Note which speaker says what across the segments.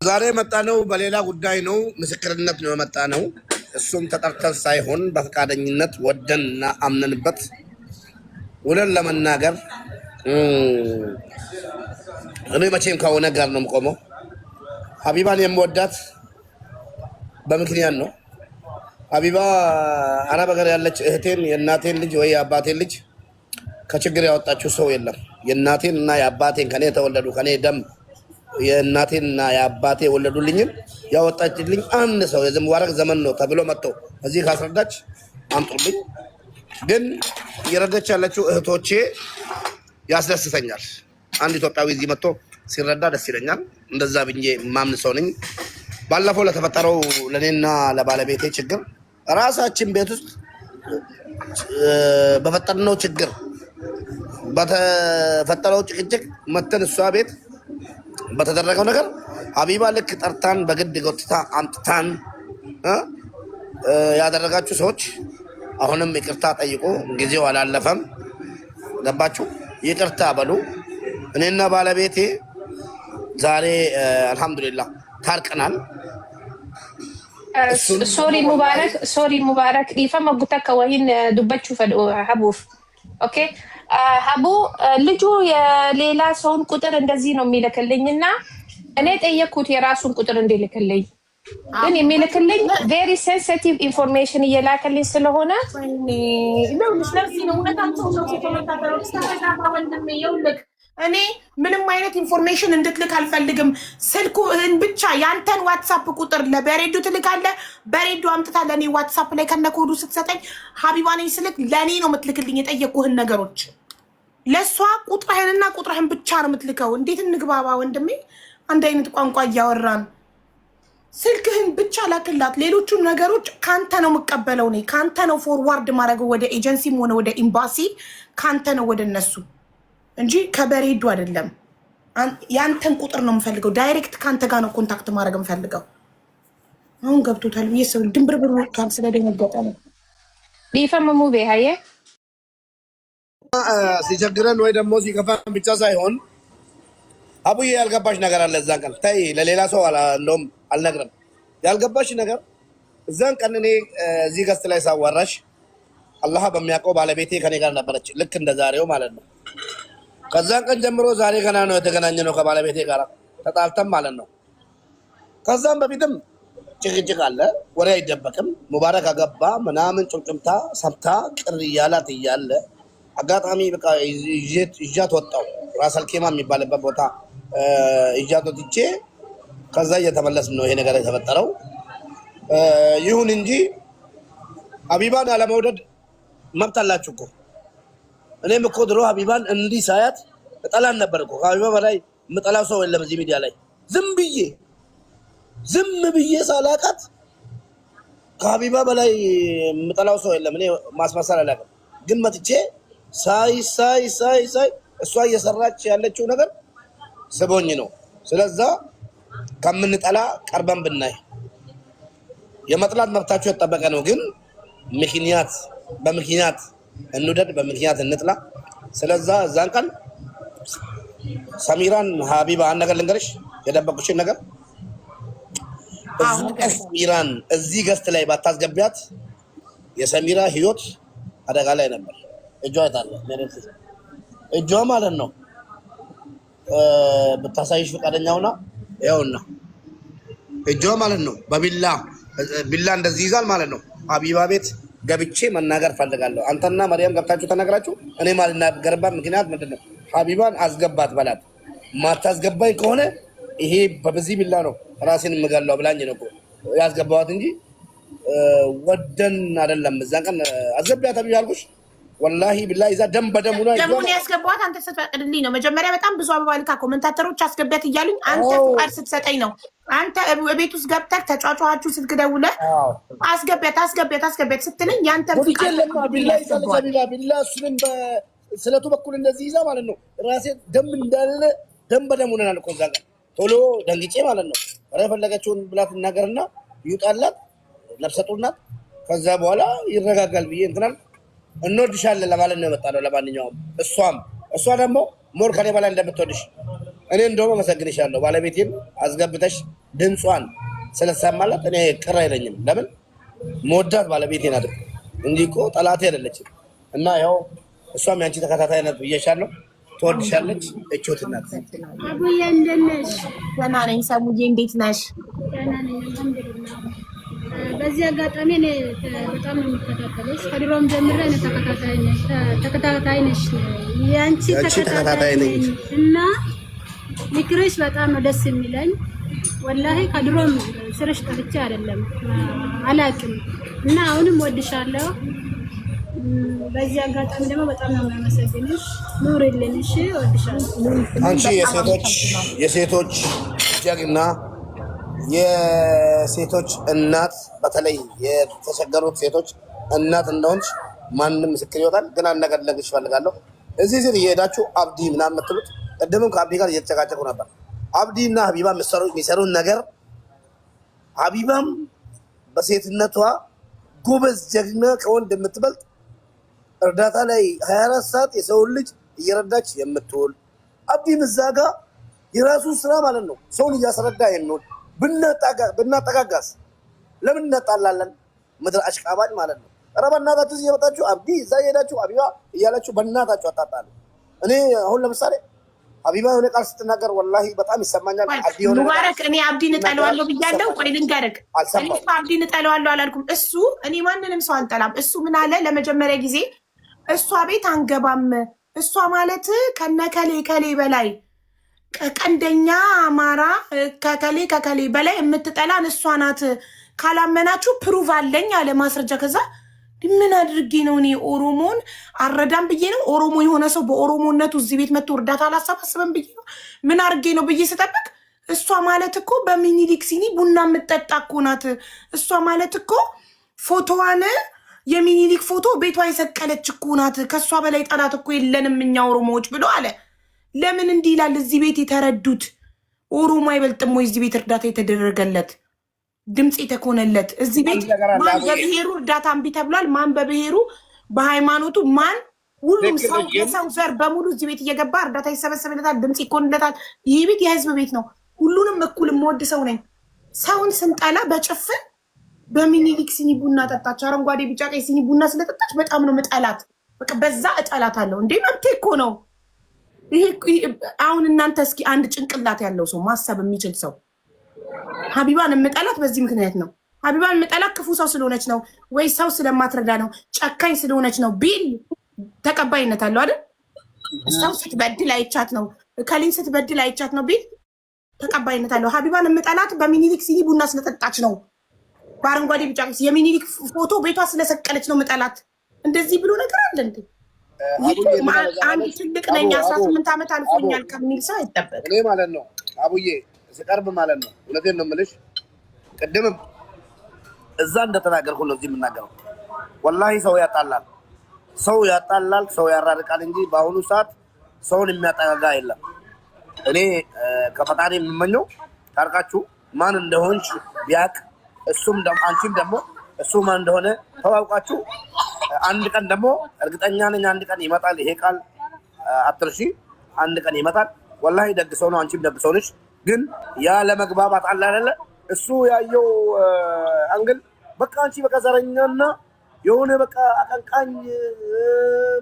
Speaker 1: ዛሬ መጣነው በሌላ ጉዳይ ነው። ምስክርነት ነው የመጣነው። እሱም ተጠርተን ሳይሆን በፈቃደኝነት ወደንና አምነንበት ውለን ለመናገር እኔ መቼም ከሆነ ጋር ነው የምቆመው። ሀቢባን የምወዳት በምክንያት ነው። ሀቢባ አረብ ሀገር ያለች እህቴን የእናቴን ልጅ ወይ የአባቴን ልጅ ከችግር ያወጣችው ሰው የለም። የእናቴን እና የአባቴን ከኔ የተወለዱ ከኔ ደም የእናቴና የአባቴ ወለዱልኝን ያወጣችልኝ አንድ ሰው የሙባረክ ዘመን ነው ተብሎ መጥቶ እዚህ ካስረዳች አምጡልኝ። ግን እየረዳች ያለችው እህቶቼ ያስደስተኛል። አንድ ኢትዮጵያዊ እዚህ መጥቶ ሲረዳ ደስ ይለኛል። እንደዛ ብዬ ማምን ሰው ነኝ። ባለፈው ለተፈጠረው ለኔና ለባለቤቴ ችግር ራሳችን ቤት ውስጥ በፈጠርነው ችግር በተፈጠረው ጭቅጭቅ መተን እሷ ቤት በተደረገው ነገር ሀቢባ ልክ ጠርታን በግድ ጎትታ አምጥታን ያደረጋችሁ ሰዎች አሁንም ይቅርታ ጠይቁ። ጊዜው አላለፈም። ገባችሁ? ይቅርታ በሉ። እኔና ባለቤቴ ዛሬ አልহামዱሊላህ ታርቀናል።
Speaker 2: ሶሪ ሙባረክ ይፈማ ጉተከ ወይን ዱበቹ ፈዱ ሀቡፍ ኦኬ ሀቡ ልጁ የሌላ ሰውን ቁጥር እንደዚህ ነው የሚልክልኝና እኔ ጠየቅኩት የራሱን ቁጥር እንዲልክልኝ፣ ግን የሚልክልኝ ቬሪ ሴንሲቲቭ ኢንፎርሜሽን እየላከልኝ ስለሆነ
Speaker 3: እኔ ምንም አይነት ኢንፎርሜሽን እንድትልክ አልፈልግም። ስልኩን ብቻ ያንተን ዋትሳፕ ቁጥር ለበሬዱ ትልካለህ። በሬዱ አምጥታ ለእኔ ዋትሳፕ ላይ ከነኮዱ ስትሰጠኝ ሀቢባ ነኝ ስልክ ለእኔ ነው የምትልክልኝ የጠየቁህን ነገሮች። ለእሷ ቁጥርህንና ቁጥርህን ብቻ ነው የምትልከው። እንዴት እንግባባ ወንድሜ? አንድ አይነት ቋንቋ እያወራን ስልክህን ብቻ ላክላት። ሌሎቹን ነገሮች ካንተ ነው የምቀበለው። እኔ ካንተ ነው ፎርዋርድ ማድረገው ወደ ኤጀንሲም ሆነ ወደ ኤምባሲ ካንተ ነው ወደ እነሱ እንጂ ከበሬዱ አይደለም። ያንተን ቁጥር ነው የምፈልገው። ዳይሬክት ካንተ ጋር ነው ኮንታክት ማድረግ የምፈልገው። አሁን ገብቶታል ብዬ ሰው ድንብርብር ወጥቷል ስለደነገጠ ነው።
Speaker 2: ሊፈምሙ በሃየ
Speaker 1: ሲቸግረን ወይ ደግሞ ሲከፋን ብቻ ሳይሆን አቡዬ ያልገባሽ ነገር አለ። እዛን ቀን ታይ ለሌላ ሰው እንደውም አልነግርም። ያልገባሽ ነገር እዛን ቀን እኔ እዚህ ገስት ላይ ሳዋራሽ አላህ በሚያውቀው ባለቤቴ ከኔ ጋር ነበረች፣ ልክ እንደ ዛሬው ማለት ነው። ከዛን ቀን ጀምሮ ዛሬ ገና ነው የተገናኘ ነው ከባለቤቴ ጋር ተጣልተን ማለት ነው። ከዛም በፊትም ጭቅጭቅ አለ፣ ወሬ አይደበቅም። ሙባረክ አገባ ምናምን ጭምጭምታ ሰምታ ቅር እያላት እያለ አጋጣሚ በቃ ይዣት ወጣው ራስ አልኬማ የሚባልበት ቦታ ይዣት ወጥቼ ከዛ እየተመለስን ነው ይሄ ነገር የተፈጠረው። ይሁን እንጂ ሀቢባን አለመውደድ መብት አላችሁ እኮ። እኔም እኮ ድሮ ሀቢባን እንዲህ ሳያት እጠላን ነበር እኮ። ከሀቢባ በላይ የምጠላው ሰው የለም እዚህ ሚዲያ ላይ። ዝም ብዬ ሳላቃት ከሀቢባ በላይ የምጠላው ሰው የለም። እኔ ማስመሰል አላውቅም፣ ግን መጥቼ ሳይ እሷ እየሰራች ያለችው ነገር ስቦኝ ነው። ስለዛ ከምንጠላ ቀርበን ብናይ የመጥላት መብታችሁ የተጠበቀ ነው። ግን በምክንያት እንውደድ፣ በምክንያት እንጥላ። ስለዛ እዛን ቀን ሰሚራን ሀቢባ አንድ ነገር ልንገርሽ፣ የደበቁሽን ነገር ሰሚራን እዚህ ገስት ላይ ባታስገቢያት የሰሚራ ህይወት አደጋ ላይ ነበር። እጇ አይታለ እጇ ማለት ነው። ብታሳይሽ ፈቃደኛውና ያውና እጇ ማለት ነው። በቢላ እንደዚህ ይዛል ማለት ነው። ሀቢባ ቤት ገብቼ መናገር ፈልጋለሁ። አንተና ማርያም ገብታችሁ ተናግራችሁ እኔ ማልናገርባት ምክንያት ምንድነው? ሀቢባን አስገባት በላት። ማታስገባኝ ከሆነ ይሄ በዚህ ቢላ ነው ራሴን የምገላው ብላኝ ነው ያስገባዋት እንጂ ወደን አይደለም። እዛን ቀን አስገቢያት አልኩሽ። ወላሂ ቢላሂ እዛ ደም በደም ሆነ
Speaker 3: ደሙን ያስገባዋት አንተ ስትፈቅድልኝ ነው። መጀመሪያ በጣም ብዙ አበባ ልካ ኮሜንታተሮች አስገቢያት እያሉኝ አንተ ፍቃድ ስትሰጠኝ ነው። አንተ ቤት ውስጥ ገብተህ ተጫጫኋችሁ ስልክ ደውለህ አስገቢያት ስትለኝ ያንተ ፍቃድ
Speaker 1: ቢላ እሱንም በስለቱ በኩል እንደዚህ ይዛ ማለት ነው። ራሴ ደም እንዳለ ደም በደም ሆነናል እኮ እዛ ጋር ቶሎ ደንግጬ ማለት ነው። የፈለገችውን ብላት እናገርና ይውጣላት፣ ነፍሰ ጡር ናት። ከዛ በኋላ ይረጋጋል ብዬ እንትናል እንወድሻለን ለማለት ነው የመጣነው። ለማንኛውም እሷ ደግሞ ሞር ከኔ በላይ እንደምትወድሽ እኔ እንደውም አመሰግንሻለሁ። ባለቤቴን አስገብተሽ ድምጿን ስለሰማላት እኔ ቅር አይለኝም። ለምን መወዳት ባለቤቴ ናት እንጂ እኮ ጠላቴ አይደለችም። እና ያው እሷም ያንቺ ተከታታይ ናት ብዬሻለሁ። ትወድሻለች። እቾት ናት።
Speaker 4: አቡዬ እንደት ነሽ?
Speaker 3: ደህና ነኝ። ሰሙዬ እንዴት ነሽ?
Speaker 4: ደህና ነኝ አልሐምዱሊላህ። በዚህ አጋጣሚ እኔ በጣም ነው የምከታተልሽ። ከድሮም ጀምሬ እኔ ተከታታይ ነሽ። ያንቺ ተከታታይ ነኝ እና ምክርሽ በጣም ነው ደስ የሚለኝ። ወላሂ ከድሮም ስርሽ ጠልቼ አይደለም አላውቅም እና አሁንም ወድሻለሁ። በዚህ አጋጣሚ ደግሞ በጣም ነው የማመሰግንሽ። ኑሪልን። እሺ ወድሻለሁ።
Speaker 1: አንቺ የሴቶች ጀግና፣ የሴቶች እናት፣ በተለይ የተቸገሩት ሴቶች እናት እንደሆንሽ ማንም ምስክር ይወጣል። ግን አንድ ነገር ልነግርሽ እፈልጋለሁ። እዚህ ስር እየሄዳችሁ አብዲ ምናምን የምትሉት ቅድምም ከአብዲ ጋር እየተጨቃጨቁ ነበር። አብዲ እና ሀቢባ የሚሰሩን ነገር ሀቢባም በሴትነቷ ጎበዝ ጀግና ከወንድ የምትበልጥ እርዳታ ላይ 24 ሰዓት የሰውን ልጅ እየረዳች የምትውል አብዲም እዛ ጋር የራሱ ስራ ማለት ነው ሰውን እያስረዳ የሚውል ብናጠጋጋስ ለምን እናጣላለን? ምድር አሽቃባጭ ማለት ነው። ኧረ በእናታችሁ እዚህ የመጣችሁ አብዲ እዛ የሄዳችሁ ሀቢባ እያላችሁ በእናታችሁ አታጣሉ። እኔ አሁን ለምሳሌ ሀቢባ የሆነ ቃል ስትናገር ወላሂ በጣም ይሰማኛል።
Speaker 3: ሙባረክ እኔ አብዲን እጠለዋለሁ ብያለሁ። ቆይ ልንገርህ፣ እኔ አብዲን እጠለዋለሁ አላልኩም። እሱ እኔ ማንንም ሰው አልጠላም። እሱ ምን አለ ለመጀመሪያ ጊዜ እሷ ቤት አንገባም፣ እሷ ማለት ከነከሌ ከሌ በላይ ቀንደኛ አማራ ከከሌ በላይ የምትጠላን እሷ ናት፣ ካላመናችሁ ፕሩቭ አለኝ አለ ማስረጃ። ከዛ ምን አድርጌ ነው እኔ ኦሮሞን አረዳም ብዬ ነው? ኦሮሞ የሆነ ሰው በኦሮሞነቱ እዚህ ቤት መጥቶ እርዳታ አላሰባስበም ብዬ ነው? ምን አድርጌ ነው ብዬ ስጠብቅ እሷ ማለት እኮ በሚኒሊክ ሲኒ ቡና የምጠጣ እኮ ናት። እሷ ማለት እኮ ፎቶዋን የሚኒሊክ ፎቶ ቤቷ የሰቀለች እኮ ናት። ከእሷ በላይ ጠላት እኮ የለንም እኛ ኦሮሞዎች ብሎ አለ። ለምን እንዲህ ይላል? እዚህ ቤት የተረዱት ኦሮሞ አይበልጥም ወይ? እዚህ ቤት እርዳታ የተደረገለት ድምፅ የተኮነለት እዚህ ቤት ማን በብሔሩ እርዳታ እምቢ ተብሏል? ማን በብሔሩ በሃይማኖቱ ማን ሁሉም ሰው የሰው ዘር በሙሉ እዚህ ቤት እየገባ እርዳታ ይሰበሰብለታል፣ ድምፅ ይኮንለታል። ይህ ቤት የህዝብ ቤት ነው። ሁሉንም እኩል የምወድ ሰው ነኝ። ሰውን ስንጠላ በጭፍን በሚኒሊክ ሲኒ ቡና ጠጣች፣ አረንጓዴ ቢጫ ቀይ ሲኒ ቡና ስለጠጣች በጣም ነው ምጠላት። በቃ በዛ እጠላት አለው እንዴ? መብቴ እኮ ነው ይሄ። አሁን እናንተ እስኪ አንድ ጭንቅላት ያለው ሰው ማሰብ የሚችል ሰው ሀቢባን የምጠላት በዚህ ምክንያት ነው። ሀቢባን የምጠላት ክፉ ሰው ስለሆነች ነው ወይ ሰው ስለማትረዳ ነው ጨካኝ ስለሆነች ነው ቢል ተቀባይነት አለው አይደል? ሰው ስትበድል አይቻት ነው፣ ከሊን ስትበድል አይቻት ነው ቢል ተቀባይነት አለው። ሀቢባን የምጠላት በሚኒሊክ ሲኒ ቡና ስለጠጣች ነው፣ በአረንጓዴ ቢጫ የሚኒሊክ ፎቶ ቤቷ ስለሰቀለች ነው ምጠላት። እንደዚህ ብሎ ነገር አለ እንዴ? አንድ ትልቅ ነኝ 18 ዓመት አልፎኛል ከሚል ሰው አይጠበቅም።
Speaker 1: እኔ ማለት ነው አቡዬ ስቀርብ ማለት ነው እውነቴን ነው የምልሽ። ቅድምም እዛ እንደተናገርኩ ነው እዚህ የምናገረው። ወላሂ ሰው ያጣላል፣ ሰው ያራርቃል እንጂ በአሁኑ ሰዓት ሰውን የሚያጠጋጋ የለም። እኔ ከፈጣሪ የምመኘው ታርቃችሁ ማን እንደሆንሽ ቢያቅ እሱም አንቺም ደግሞ እሱ ማን እንደሆነ ተዋውቃችሁ አንድ ቀን ደግሞ እርግጠኛ ነኝ አንድ ቀን ይመጣል። ይሄ ቃል አትርሺ። አንድ ቀን ይመጣል። ወላሂ ደግ ሰው ነው፣ አንቺም ደግ ሰው ነሽ። ግን ያ ለመግባባት አለ አይደለ? እሱ ያየው አንግል በቃ አንቺ በቃ ዘረኛና የሆነ በቃ አቀንቃኝ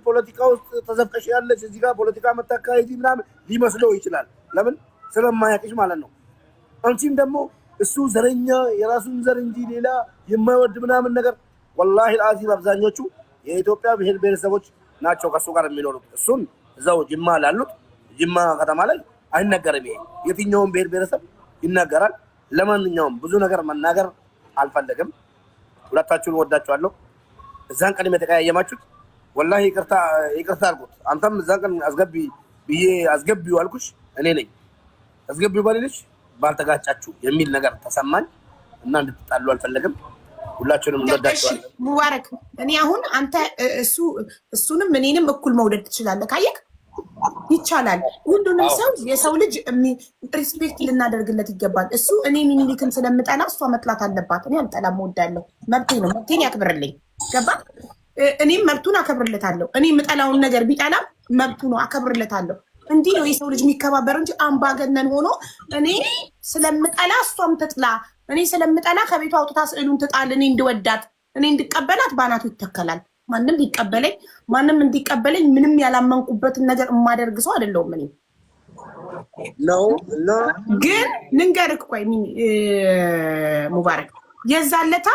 Speaker 1: ፖለቲካ ውስጥ ተዘፍቀሽ ያለሽ እዚህ ጋር ፖለቲካ መታካሂጂ ምናምን ሊመስለው ይችላል። ለምን ስለማያውቅሽ ማለት ነው። አንቺም ደግሞ እሱ ዘረኛ የራሱን ዘር እንጂ ሌላ የማይወድ ምናምን ነገር ወላሂ አልዓዚም አብዛኞቹ የኢትዮጵያ ብሔር ብሔረሰቦች ናቸው ከሱ ጋር የሚኖሩት። እሱን እዛው ጅማ ላሉት ጅማ ከተማ ላይ አይነገርም። ይሄ የትኛውም ብሔር ብሔረሰብ ይናገራል። ለማንኛውም ብዙ ነገር መናገር አልፈለግም። ሁለታችሁን ወዳችኋለሁ። እዛን ቀን የተቀያየማችሁት ወላሂ ይቅርታ አልኩት። አንተም እዛን ቀን አስገቢ ብዬ አስገቢው አልኩሽ እኔ ነኝ። አስገቢው ባልልሽ ባልተጋጫችሁ የሚል ነገር ተሰማኝ እና እንድትጣሉ አልፈለግም። ሁላችሁንም እንወዳችኋለን።
Speaker 3: ሙባረክ እኔ አሁን አንተ እሱንም እኔንም እኩል መውደድ ትችላለህ። ካየክ ይቻላል። ሁሉንም ሰው የሰው ልጅ ሪስፔክት ልናደርግለት ይገባል። እሱ እኔ ሚኒሊክን ስለምጠላ እሷ መጥላት አለባት። እኔ አልጠላም፣ እወዳለሁ። መብቴ ነው፣ መብቴን ያክብርልኝ። ገባ? እኔም መብቱን አከብርለታለሁ። እኔ የምጠላውን ነገር ቢጠላም መብቱ ነው፣ አከብርለታለሁ። እንዲህ ነው የሰው ልጅ የሚከባበር እንጂ አምባገነን ሆኖ እኔ ስለምጠላ እሷም ትጥላ፣ እኔ ስለምጠላ ከቤቷ አውጥታ ስዕሉን ትጣል፣ እኔ እንድወዳት እኔ እንድቀበላት ባናቱ ይተከላል። ማንም ሊቀበለኝ ማንም እንዲቀበለኝ ምንም ያላመንኩበትን ነገር የማደርግ ሰው አይደለሁም። እኔ
Speaker 1: ነው
Speaker 3: ግን ልንገርህ፣ ቆይ ሙባረክ የዛለታ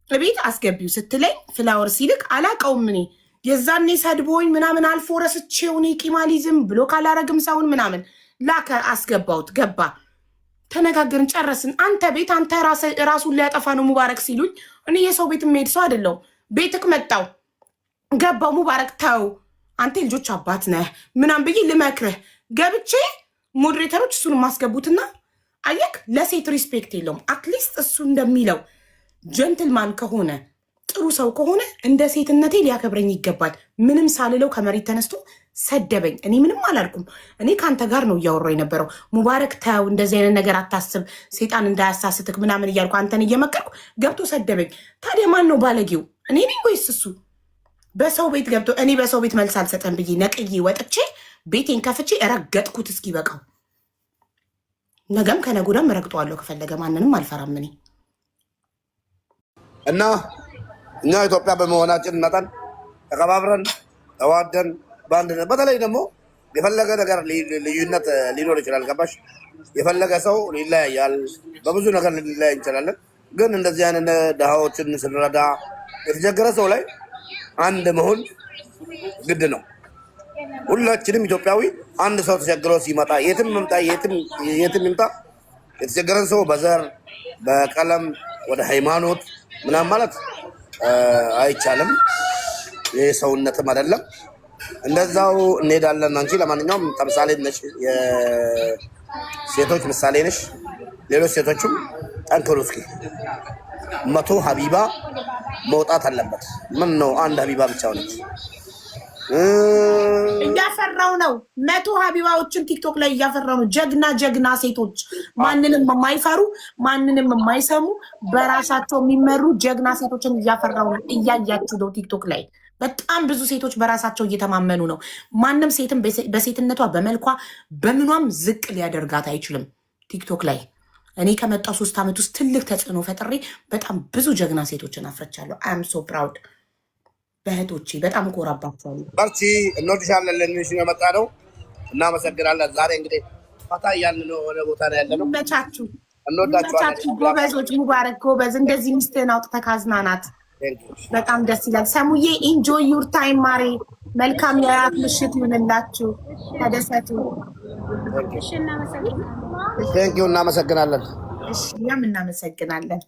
Speaker 3: ቤት አስገቢው ስትለኝ ፍላወር ሲልክ አላቀውም። እኔ የዛኔ ሰድቦኝ ምናምን አልፎ ረስቼው እኔ ቂማሊዝም ብሎ ካላረግም ሰውን ምናምን ላከ አስገባውት ገባ፣ ተነጋገርን፣ ጨረስን። አንተ ቤት አንተ ራሱን ሊያጠፋ ነው ሙባረክ ሲሉኝ እኔ የሰው ቤት የምሄድ ሰው አይደለሁም። ቤትክ መጣው ገባው፣ ሙባረክ ተው አንተ ልጆች አባት ነህ ምናምን ብዬ ልመክርህ ገብቼ ሞዴሬተሮች እሱን ማስገቡትና አየክ ለሴት ሪስፔክት የለውም። አትሊስት እሱ እንደሚለው ጀንትልማን ከሆነ ጥሩ ሰው ከሆነ እንደ ሴትነቴ ሊያከብረኝ ይገባል። ምንም ሳልለው ከመሬት ተነስቶ ሰደበኝ። እኔ ምንም አላልኩም። እኔ ከአንተ ጋር ነው እያወራሁ የነበረው። ሙባረክ ተው እንደዚህ አይነት ነገር አታስብ፣ ሴጣን እንዳያሳስትክ ምናምን እያልኩ አንተን እየመከርኩ ገብቶ ሰደበኝ። ታዲያ ማን ነው ባለጌው? እኔ ነኝ ወይስ እሱ? በሰው ቤት ገብቶ እኔ በሰው ቤት መልስ አልሰጠን ብዬ ነቅዬ ወጥቼ ቤቴን ከፍቼ ረገጥኩት እስኪ በቃው። ነገም ከነገ ወዲያም ረግጠዋለሁ ከፈለገ። ማንንም አልፈራም እኔ
Speaker 1: እና እኛ ኢትዮጵያ በመሆናችን መጠን ተከባብረን ተዋደን በአንድነት፣ በተለይ ደግሞ የፈለገ ነገር ልዩነት ሊኖር ይችላል። ገባሽ? የፈለገ ሰው ይለያያል፣ በብዙ ነገር ልንለያይ እንችላለን። ግን እንደዚህ አይነት ድሃዎችን ስንረዳ የተቸገረ ሰው ላይ አንድ መሆን ግድ ነው። ሁላችንም ኢትዮጵያዊ አንድ ሰው ተቸግሮ ሲመጣ የትም መምጣ የትም ይምጣ የተቸገረን ሰው በዘር በቀለም ወደ ሃይማኖት ምናምን ማለት አይቻልም። የሰውነትም አይደለም። እንደዛው እንሄዳለን። አንቺ ለማንኛውም ተምሳሌ ነሽ፣ የሴቶች ምሳሌ ነሽ። ሌሎች ሴቶችም ጠንክሩ እስኪ። 100 ሀቢባ መውጣት አለበት። ምን ነው አንድ ሀቢባ ብቻ ሆነች?
Speaker 3: እያፈራው ነው። 100 ሀቢባዎችን ቲክቶክ ላይ እያፈራው ነው። ጀግና ሴቶች፣ ማንንም የማይፈሩ ማንንም የማይሰሙ በራሳቸው የሚመሩ ጀግና ሴቶችን እያፈራው ነው። እያያችሁ ነው ቲክቶክ ላይ በጣም ብዙ ሴቶች በራሳቸው እየተማመኑ ነው። ማንም ሴትም በሴትነቷ በመልኳ በምኗም ዝቅ ሊያደርጋት አይችልም። ቲክቶክ ላይ እኔ ከመጣው 3 ዓመት ውስጥ ትልቅ ተጽዕኖ ፈጥሬ በጣም ብዙ ጀግና ሴቶችን አፍርቻለሁ። አም ሶ ፕራውድ። በእህቶቼ በጣም እኮራባቸዋለሁ።
Speaker 1: በርቺ፣ እንወድሻለን። ልንሽ ነው የመጣ ነው። እናመሰግናለን። ዛሬ እንግዲህ ፈታ እያልን ነው፣ ወደ ቦታ ነው ያለ ነው።
Speaker 3: መቻችሁ
Speaker 1: እንወዳችኋለን።
Speaker 3: ጎበዞች፣ ሙባረክ ጎበዝ። እንደዚህ ሚስትህን አውጥተህ ካዝናናት በጣም ደስ ይላል። ሰሙዬ ኢንጆይ ዩር ታይም ማሬ። መልካም የራት ምሽት ይሁንላችሁ። ተደሰቱ።
Speaker 1: ቴንኪው። እናመሰግናለን።
Speaker 3: እሺ፣ እኛም እናመሰግናለን።